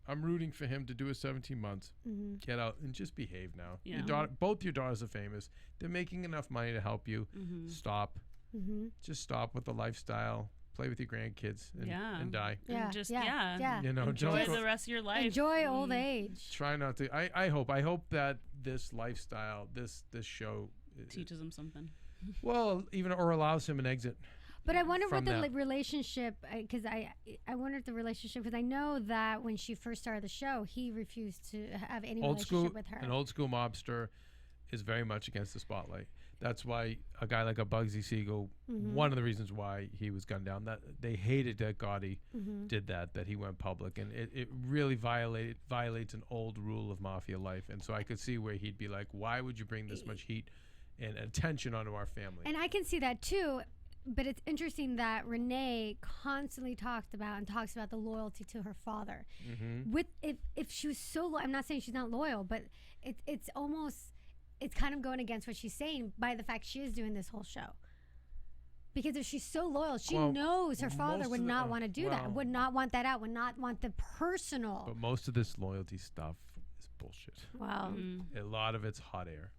I'm rooting for him to do his 17 months, Mm-hmm. get out, and just behave now. Yeah. Your daughter, both your daughters are famous. They're making enough money to help you. Mm-hmm. Stop. Mm-hmm. Just stop with the lifestyle. Play with your grandkids and, Yeah. and die. Yeah. just yeah. You know, enjoy don't the rest of your life. Enjoy old age. try not to. I hope that this lifestyle, this show, Teaches them something. well, even or allows him an exit. But I wonder what From the that. relationship, because I wonder if the relationship, because I know that when she first started the show, he refused to have any Old school, relationship with her. an old school mobster is very much against the spotlight. That's why a guy like a Bugsy Siegel, Mm-hmm. one of the reasons why he was gunned down, that they hated that Gotti Mm-hmm. did that he went public, and it really violates an old rule of mafia life. And so I could see where he'd be like, why would you bring this much heat and attention onto our family? And I can see that too. But it's interesting that Renee constantly talks about the loyalty to her father. Mm-hmm. With if she was so I'm not saying she's not loyal, but it's kind of going against what she's saying by the fact she is doing this whole show. Because if she's so loyal, she knows her father most would of the- not want to do that, well- would not want that out, would not want the personal. But most of this loyalty stuff is bullshit. Wow. A lot of it's hot air,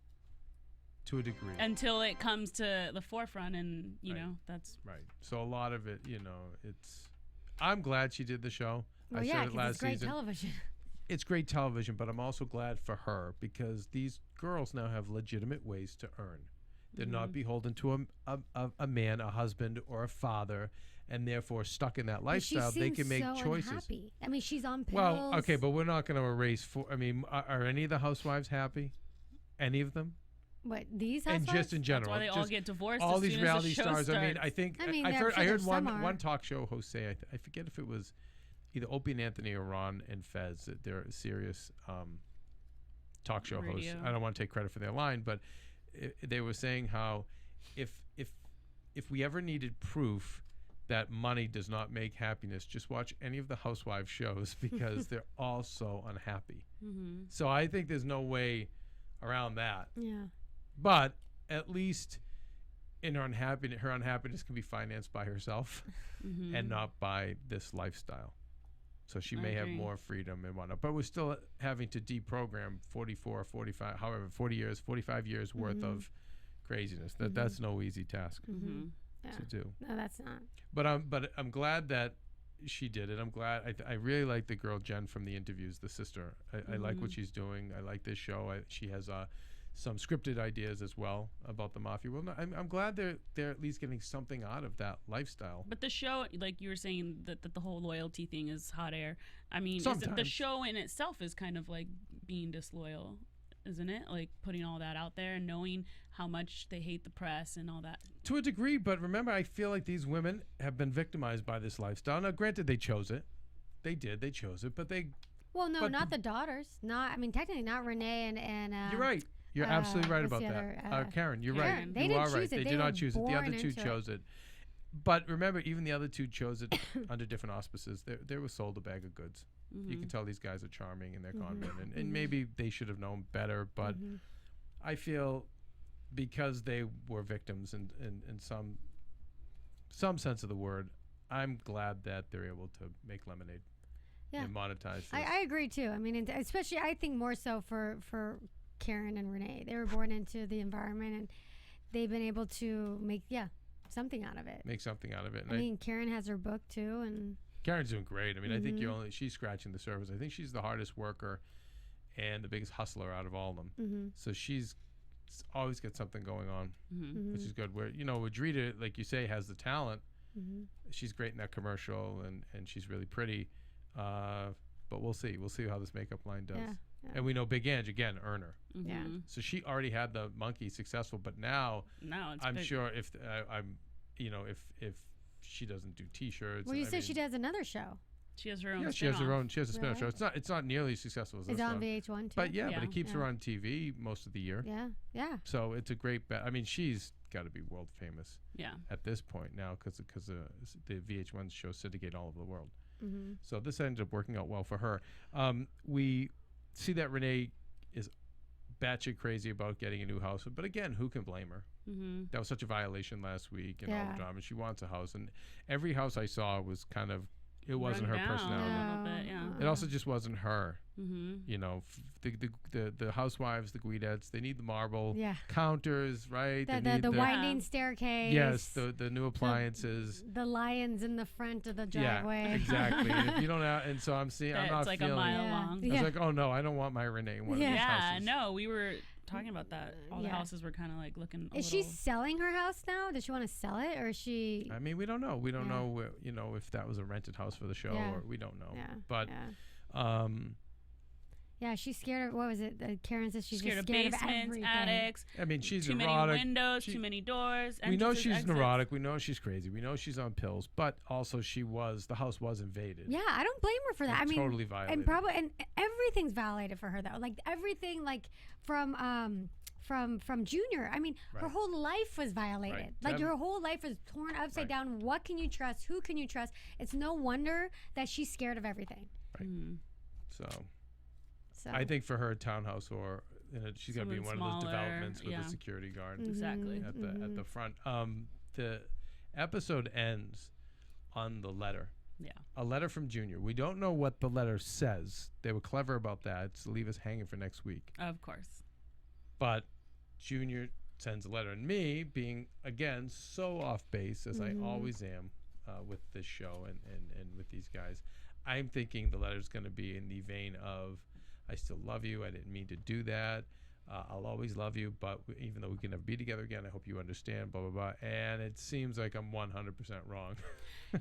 to a degree. Until it comes to the forefront, and you Right. know that's Right. So a lot of it, it's. I'm glad she did the show. Well, I yeah, said it 'cause last it's great season. television. It's great television, but I'm also glad for her because these girls now have legitimate ways to earn. They're not beholden to a man, a husband, or a father, and therefore stuck in that But she lifestyle. They seems can make so choices. unhappy. I mean, she's on pills. Well, okay, but we're not going to erase. I mean, are any of the housewives happy? Any of them? What, these And housewives? just in general, why they all just get divorced. all as these soon reality as the show stars. I mean, starts. I think I mean, I I'm heard sure there's some one are. talk show host say I forget if it was either Opie and Anthony or Ron and Fez. That they're serious talk show hosts. Radio. I don't want to take credit for their line, but they were saying how if we ever needed proof that money does not make happiness, just watch any of the housewives shows because they're all so unhappy. Mm-hmm. So I think there's no way around that. Yeah. But at least in her unhappiness can be financed by herself Mm-hmm. and not by this lifestyle. So she I may have agree. more freedom and whatnot. But we're still having to deprogram 44, 45, however, 40 years, 45 years worth of craziness. That's no easy task Mm-hmm. Yeah. to do. No, that's not. But I'm glad that she did it. I'm glad. I really like the girl Jen from the interviews, the sister. I like what she's doing. I like this show. She has some scripted ideas as well about the mafia. Well, no, I'm glad they're at least getting something out of that lifestyle. But the show, like you were saying, that the whole loyalty thing is hot air. I mean, the Sometimes. show in itself is kind of like being disloyal, isn't it? Like putting all that out there and knowing how much they hate the press and all that. To a degree, but remember, I feel like these women have been victimized by this lifestyle. Now, granted, they chose it. They did. They chose it, but they. Well, no, But not the daughters. Not. I mean, technically, not Renee and. You're right. You're absolutely right what's about the that. other, Karen, you're Karen. right. They you didn't are right. choose it. They They did were not choose it. The other born two into it. chose it. But remember, even the other two chose it under different auspices. They were sold a bag of goods. You can tell these guys are charming and they're con men, and maybe they should have known better. But I feel because they were victims in some sense of the word, I'm glad that they're able to make lemonade Yeah. and monetize this. I agree too. I mean, and especially I think more so for Karen and Renee. They were born into the environment and they've been able to make something out of it. Make something out of it. And I mean, Karen has her book too, and Karen's doing great. I mean, I think she's scratching the surface. I think she's the hardest worker and the biggest hustler out of all of them. So she's always got something going on, which is good. Where with Drita, like you say, has the talent. She's great in that commercial, and she's really pretty. But we'll see. We'll see how this makeup line does. Yeah. And we know Big Ange again, earner. Yeah. So she already had the monkey successful, but now Now it's I'm big. sure if if she doesn't do T-shirts. Well, you I said mean, she does another show. She has her own. Yeah, she has her spin-off. own. She has a spin-off show. Right. It's not nearly as successful as It's this on one. VH1 too. But but Yeah. it keeps her on TV most of the year. Yeah. So it's a great bet. I mean, she's got to be world famous Yeah. at this point now because the VH1 shows syndicate all over the world. So this ended up working out well for her. We see that Renee is batshit crazy about getting a new house, but again, who can blame her? That was such a violation last week and all Yeah. the drama. She wants a house, and every house I saw was kind of it wasn't her run down personality. a little bit, yeah. It also just wasn't her. Mm-hmm. You know, the housewives, the Guidettes, they need the marble Yeah. counters, right? They The need winding staircase. yes, the new appliances. The lions in the front of the Yeah, driveway. exactly. And if you don't have, and so I'm seeing, I'm not It's like feeling. a mile Yeah. long. I was like, oh no, I don't want my Renee in one of these Yeah, houses. no, we were talking about that. All the Yeah. houses were kind of like looking. Is she selling her house now? Does she want to sell it, or is she? I mean, we don't know. We don't Yeah. know, you know, if that was a rented house for the show, Yeah. or we don't know. Yeah. But, yeah. Yeah, she's scared of, what was it? Karen says she's scared just of scared basements, of everything. attics, I mean, she's too neurotic. many windows, She- too many doors. We know entrances, she's exits. neurotic. We know she's crazy. We know she's on pills. But also, the house was invaded. Yeah, I don't blame her for that. Like, I mean, totally violated. and probably and everything's violated for her though. Like everything, like from Junior. I mean, her Right. whole life was violated. Right. Like Them- her whole life was torn upside Right. down. What can you trust? Who can you trust? It's no wonder that she's scared of everything. Mhm. So, So I think for her townhouse, or she's gonna be in one Something of those smaller, developments with yeah. a security guard Exactly. at the front. The episode ends on the letter. Yeah. A letter from Junior. We don't know what the letter says. They were clever about that to leave us hanging for next week. Of course. But Junior sends a letter, and me being again so off base as I always am with this show and with these guys, I'm thinking the letter's going to be in the vein of, I still love you. I didn't mean to do that. I'll always love you, but even though we can never be together again, I hope you understand, blah, blah, blah. And it seems like I'm 100% wrong.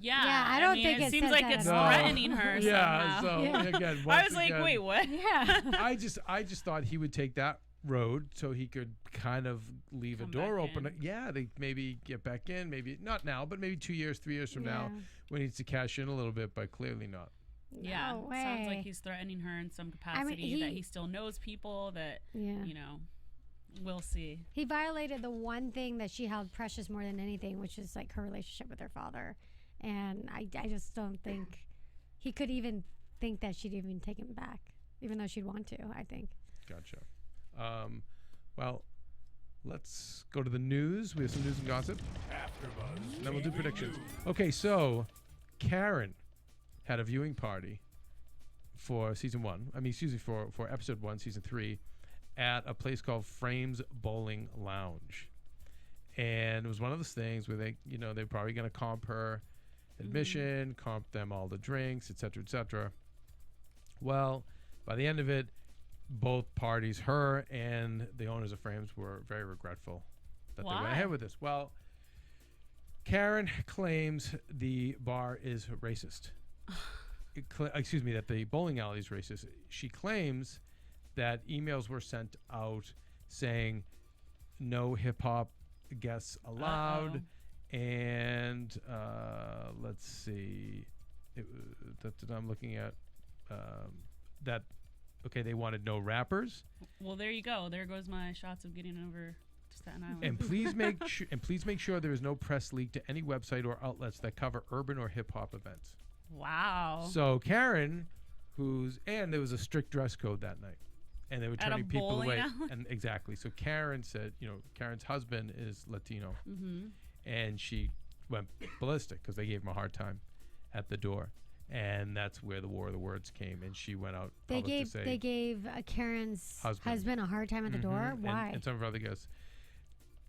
Yeah. Yeah, I don't mean, think it it seems says like that it's at all. threatening her Yeah, somehow. so Yeah. again, I once was like, again, wait, what? yeah. I just thought he would take that road so he could kind of leave Come a door back open. in. Yeah, they maybe get back in, maybe not now, but maybe 2 years, 3 years from now, Yeah. when he needs to cash in a little bit, but clearly not. Yeah. No Sounds like way. he's threatening her in some capacity, that he still knows people, that, Yeah. you know, we'll see. He violated the one thing that she held precious more than anything, which is like her relationship with her father. And I just don't think he could even think that she'd even take him back, even though she'd want to, I think. Gotcha. Well, let's go to the news. We have some news and gossip. And then we'll do predictions. Okay, so Karen had a viewing party for season 1. I mean, excuse me, for episode 1, season 3, at a place called Frames Bowling Lounge. And it was one of those things where they, you know, they're probably going to comp her admission, comp them all the drinks, et cetera, et cetera. Well, by the end of it, both parties, her and the owners of Frames, were very regretful that they went Why? ahead with this. Well, Karen claims the bar is racist. Excuse me, that the bowling alley is racist. She claims that emails were sent out saying no hip hop guests allowed, and let's see, that I'm looking at that. Okay, they wanted no rappers, Well, there you go. There goes my shots of getting over to Staten Island. and please make sure there is no press leak to any website or outlets that cover urban or hip hop events. Wow. So Karen, and there was a strict dress code that night, and they were At a turning people bowling away. alley? And exactly. So Karen said, you know, Karen's husband is Latino, Mm-hmm. and she went ballistic because they gave him a hard time at the door, and that's where the war of the words came. And she went out. They public to say, gave Karen's Husband. a hard time at the door. Mhm, Why? And some of her other guests,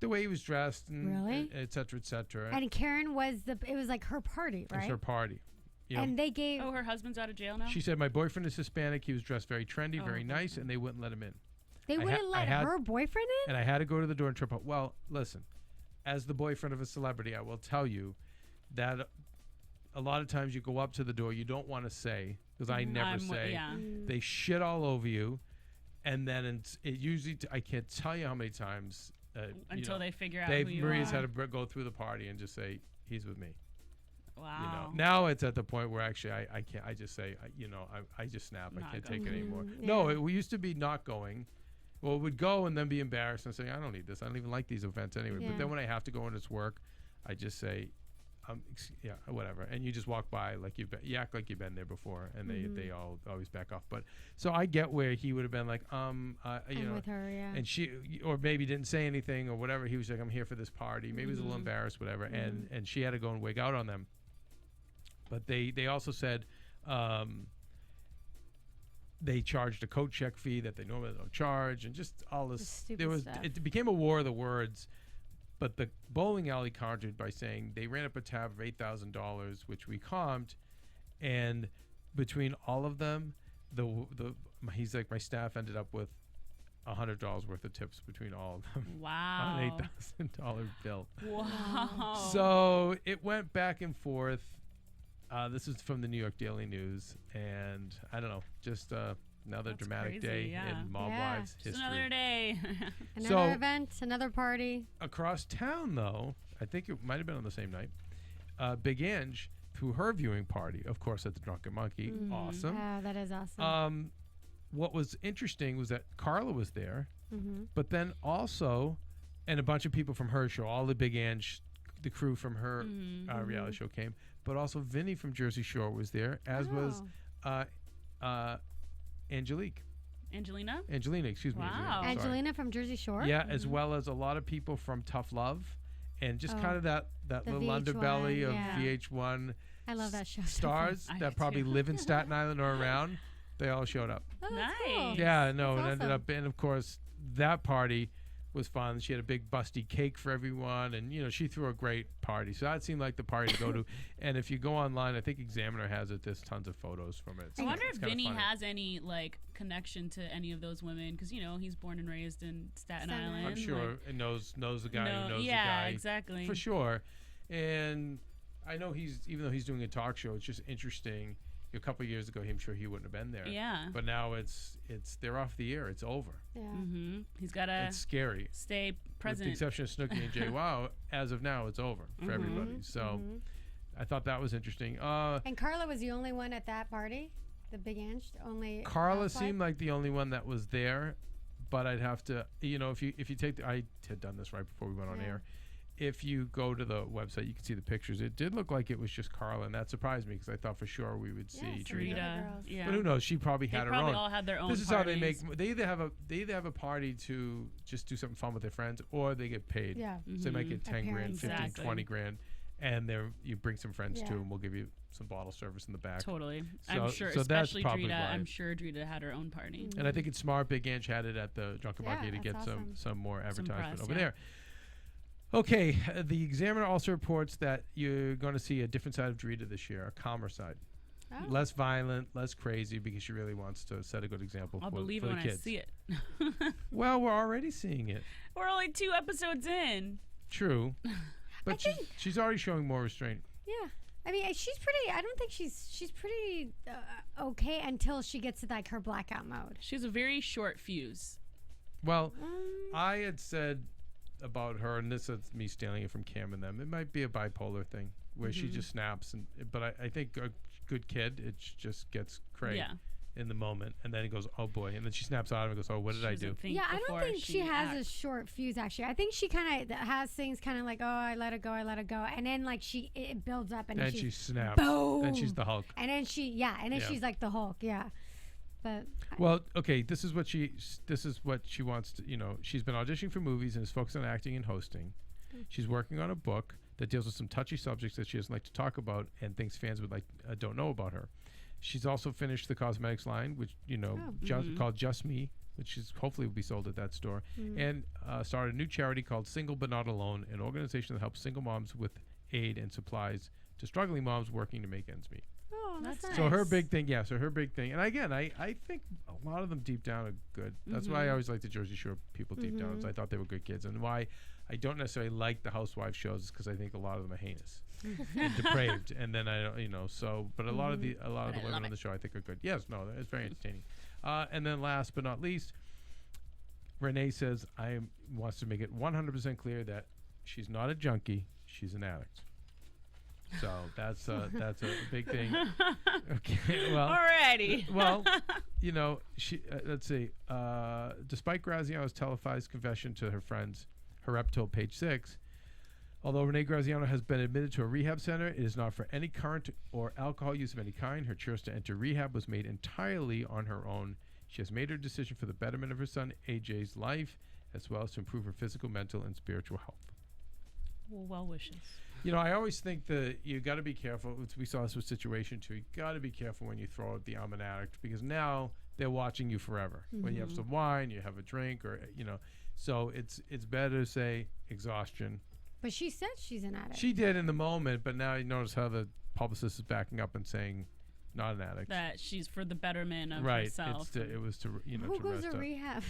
the way he was dressed, and Really? et cetera, et cetera. And Karen was it was like her party, It was right? her party. You know, And they gave. Oh, her husband's out of jail now? she said, my boyfriend is Hispanic. He was dressed very trendy, Oh, very nice, okay. and they wouldn't let him in. They I ha- wouldn't I let had- her boyfriend in. And I had to go to the door and trip up. Well, listen, as the boyfriend of a celebrity, I will tell you that a lot of times you go up to the door, you don't want to say, because I never say. Yeah. They shit all over you, and then it usually, I can't tell you how many times. Until they figure out Dave who you Maria's are. had to go through the party and just say, he's with me. Wow. You know, now it's at the point where actually I can't. I just say, I just snap. I Not can't going. take it anymore. Mm, No, yeah. we used to be not going. Well, we'd go and then be embarrassed and say, I don't need this. I don't even like these events anyway. Yeah. But then when I have to go and it's work, I just say, yeah, whatever. And you just walk by like you act like you've been there before, and they all always back off. But so I get where he would have been like, you I'm know, with her, yeah. and she, or maybe didn't say anything or whatever. He was like, I'm here for this party. Maybe he was a little embarrassed, whatever. And she had to go and wig out on them. But they also said they charged a coat check fee that they normally don't charge, and just all this. Stupid stuff. It became a war of the words. But the bowling alley countered by saying they ran up a tab of $8,000, which we comped, and between all of them, he's like, my staff ended up with $100 worth of tips between all of them. Wow. On an $8,000 bill. Wow. So it went back and forth. This is from the New York Daily News, and I don't know, just another That's dramatic crazy, day yeah. in Mob Yeah. Wives Just history. another day. Another event, another party. Across town, though, I think it might have been on the same night, Big Ange threw her viewing party, of course, at the Drunken Monkey. Awesome. Oh, that is awesome. What was interesting was that Carla was there, Mm-hmm. but then also, and a bunch of people from her show, all the Big Ange, the crew from her reality show came, but also Vinny from Jersey Shore was there, as was Angelique. Angelina? Angelina, excuse me. Wow. Sorry. Angelina from Jersey Shore. Yeah, as well as a lot of people from Tough Love, and just kind of that the little VH1, underbelly of yeah. VH1 I love that show. stars I that do probably too. live in Staten Island or around. They all showed up. Oh, that's cool. Nice. Yeah, no, That's it ended awesome. up, and of course, that party was fun. She had a big busty cake for everyone, and she threw a great party. So that seemed like the party to go to. And if you go online, I think Examiner has it. There's tons of photos from it. I wonder it's if kinda Vinny funny. has any connection to any of those women, because he's born and raised in Staten Staten Island. I'm sure it knows the guy who knows yeah, the guy exactly. for sure. And I know even though he's doing a talk show, it's just interesting. A couple of years ago, I'm sure he wouldn't have been there. Yeah. But now they're off the air. It's over. Yeah. Mm-hmm. He's gotta It's scary. stay With the present. exception of Snooki and Jay Wow, as of now, it's over for everybody. So I thought that was interesting. And Carla was the only one at that party. The Big Ange, only. Carla housewife? seemed like the only one that was there, but I'd have to, if you take, I had done this right before we went on Yeah. air. If you go to the website, you can see the pictures. It did look like it was just Carla, and that surprised me because I thought for sure we would see some of the Drita. other Drita. girls. Yeah. But who knows? She probably They had her probably own. all had their own This is how they make. parties. They either have a party to just do something fun with their friends, or they get paid. Yeah. So they might get 10 grand, Appearance. 15, Exactly. 20 grand, and you bring some friends Yeah. too, and we'll give you some bottle service in the back. Totally. So- I'm sure, so that's especially probably Drita. why. I'm sure Drita had her own party. And I think it's smart. Big Ange had it at the Drunken Yeah, Monkey to that's get awesome. some more advertisement press, over yeah. there. Okay, the Examiner also reports that you're going to see a different side of Drita this year, a calmer side. Oh. Less violent, less crazy, because she really wants to set a good example I'll for, believe for it the when kids. I see it. Well, we're already seeing it. We're only 2 episodes in. True. But she's already showing more restraint. Yeah. I mean, she's pretty. I don't think she's pretty okay until she gets to her blackout mode. She has a very short fuse. Well, I had said about her, and this is me stealing it from Cam and them, it might be a bipolar thing where she just snaps. But I think a good kid, it just gets cray Yeah. in the moment, and then it goes, oh boy, and then she snaps out of it and goes, oh, what did I do? Yeah, I don't think she has a short fuse. Actually, I think she kind of has things kind of like, oh, I let it go, and then it builds up, and And then she snaps. boom. Then she's the Hulk. and then she's like the Hulk. Yeah, but Well, okay, this is what she wants to, she's been auditioning for movies and is focused on acting and hosting. She's working on a book that deals with some touchy subjects that she doesn't like to talk about and thinks fans would don't know about her. She's also finished the cosmetics line, which called Just Me, which is hopefully will be sold at that store, and started a new charity called Single But Not Alone, an organization that helps single moms with aid and supplies to struggling moms working to make ends meet. oh, that's nice. So her big thing, and again, I think a lot of them deep down are good. That's why I always like the Jersey Shore people deep down. So I thought they were good kids, and why I don't necessarily like the housewife shows is because I think a lot of them are heinous and depraved. And then I don't, but a lot of the women on the show I think are good. Yes, no, it's very entertaining. And then last but not least, Renee says wants to make it 100% clear that she's not a junkie, she's an addict. So that's a big thing. Okay, well, Alrighty. well, she let's see. Despite Graziano's televised confession to her friends, her rep told Page 6, although Renee Graziano has been admitted to a rehab center, it is not for any current or alcohol use of any kind. Her choice to enter rehab was made entirely on her own. She has made her decision for the betterment of her son AJ's life, as well as to improve her physical, mental, and spiritual health. Well wishes. You know, I always think that you got to be careful. We saw this with Situation 2. You got to be careful when you throw out the I'm an addict, because now they're watching you forever. When you have some wine, you have a drink, or so it's better to say exhaustion. But she said she's an addict. She did in the moment, but now you notice how the publicist is backing up and saying not an addict. That she's for the betterment of right. herself. It was to Who to goes rest to up. rehab?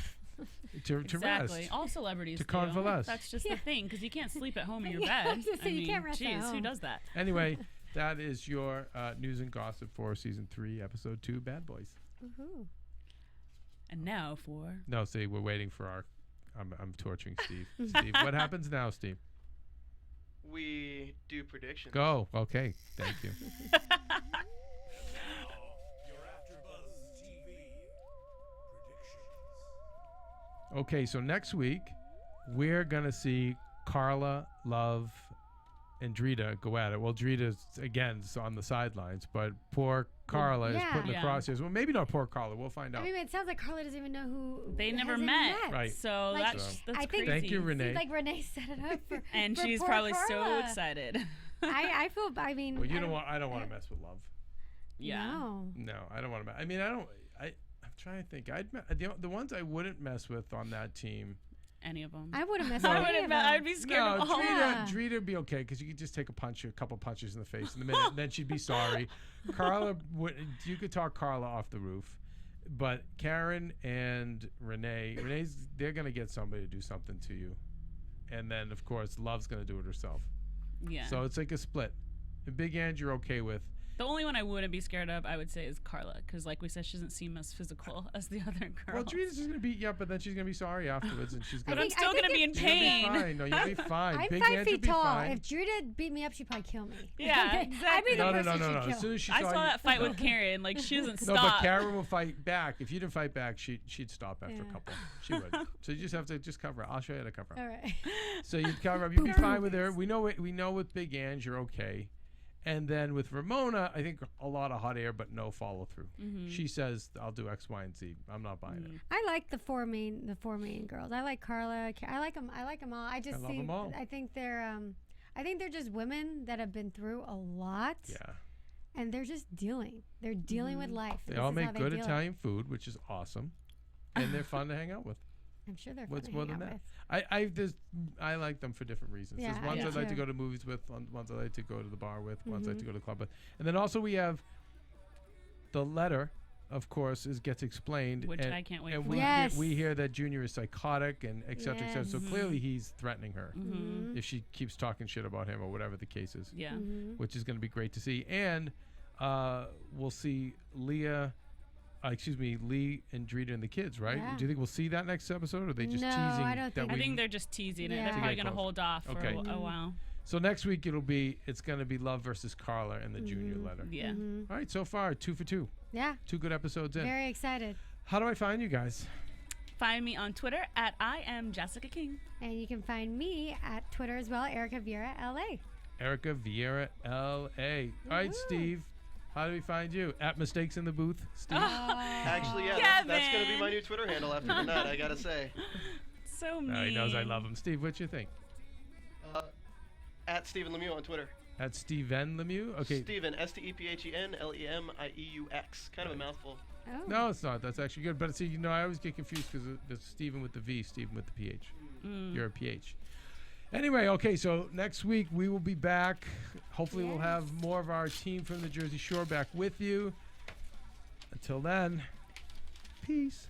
To Exactly. rest. All celebrities To do. convalesce. That's just the thing, because you can't sleep at home in your Yeah, I bed. was gonna say, you can't rest at geez, who home. does that? Anyway, that is your news and gossip for season 3, episode 2, Bad Boys. Woohoo. And now for No, see, we're waiting for our. I'm torturing Steve. Steve, what happens now, Steve? We do predictions. Go. Okay. Thank you. Okay, so next week we're gonna see Carla, Love, and Drita go at it. Well, Drita's again on the sidelines, but poor Carla is put in the Yeah. crosshairs. Well, maybe not poor Carla. We'll find out. I mean, it sounds like Carla doesn't even know who they never hasn't met. Right. So Like, that's I think- crazy. Thank you, Renee. Seems like Renee set it up for And for she's poor probably so Carla. excited. I feel. I mean. Well, you don't want. I don't want to mess with Love. Yeah. No. No, I don't want to. I mean, I don't. I'm trying to think. The ones I wouldn't mess with on that team. Any of them. I wouldn't mess No. with I any of wouldn't. I'd them. be scared No, of all. Yeah. Drita would be okay because you could just take a couple punches in the face in a minute, and then she'd be sorry. Carla would. You could talk Carla off the roof, but Karen and Renee's they're gonna get somebody to do something to you, and then of course Love's gonna do it herself. Yeah. So it's like a split. And Big Ange you're okay with. The only one I wouldn't be scared of, I would say, is Carla, because like we said, she doesn't seem as physical as the other girls. Well, Drita's just gonna beat you up, but then she's gonna be sorry afterwards, and she's But gonna. I'm still gonna be in You're gonna be pain. fine. No, you'll be fine. I'm Big 5 Ange will feet be tall. fine. If Drita beat me up, she'd probably kill me. Yeah, I'd be exactly. the No. person she'd As kill. soon as she I saw saw you, that fight with Karen. Like she doesn't No, stop. but Karen will fight back. If you didn't fight back, she'd stop after a Yeah. couple. She would. So you just have to cover her. I'll show you how to cover her. All right. So you'd cover her. You'd be fine with her. We know with Big Ange you're okay. And then with Ramona, I think a lot of hot air, but no follow through. She says, "I'll do X, Y, and Z." I'm not buying it. I like the four main girls. I like Carla. I like them. I like them all. I just love see. 'em all. I think they're just women that have been through a lot. Yeah. And they're just dealing. They're dealing with life. They This all is make how they good deal. Italian food, which is awesome, and they're fun to hang out with. I'm sure they're. What's fun to more hang than out that? I like them for different reasons. Yeah, There's ones I I'd do like to too. go to movies with, ones I like to go to the bar with, ones I like to go to the club with, and then also we have the letter. Of course, gets explained, Which and, I can't wait and for. we Yes. we hear that Junior is psychotic and et cetera, et cetera. So Yes. clearly he's threatening her with. if she keeps talking shit about him or whatever the case is, Yeah. which is going to be great to see. And we'll see Lee and Drita and the kids, right? Yeah. Do you think we'll see that next episode, or are they just No, teasing? I don't that think- I we- think they're just teasing it. Yeah. They're To probably get gonna close. hold off for Okay. a while. So next week it's going to be Love versus Carla and the Junior letter. Yeah. All right, so far 2 for 2. Yeah. 2 good episodes in. Very excited. How do I find you guys? Find me on Twitter at I am Jessica King. And you can find me at Twitter as well, Erika Vieira LA. Erika Vieira LA. All right, Steve. How do we find you? At Mistakes in the Booth, Steve. Actually, yeah, that's going to be my new Twitter handle after tonight, I got to say. So mean. He knows I love him. Steve, what you think? At Stephen Lemieux on Twitter. At Steven Lemieux? Okay. Stephen, STEPHEN kind of a mouthful. Oh. No, it's not. That's actually good. But see, I always get confused because it's Stephen with the V, Stephen with the PH. You're a PH. Anyway, okay, so next week we will be back. Hopefully we'll have more of our team from the Jersey Shore back with you. Until then, peace.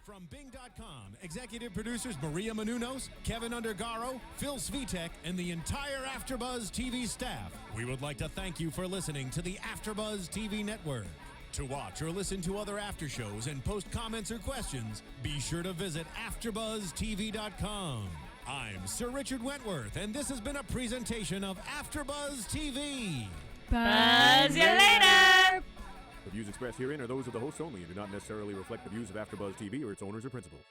From Bing.com, executive producers Maria Menounos, Keven Undergaro, Phil Svitek, and the entire AfterBuzz TV staff. We would like to thank you for listening to the AfterBuzz TV network. To watch or listen to other after shows and post comments or questions, be sure to visit AfterBuzzTV.com. I'm Sir Richard Wentworth, and this has been a presentation of AfterBuzz TV. Buzz you later. The views expressed herein are those of the hosts only and do not necessarily reflect the views of AfterBuzz TV or its owners or principals.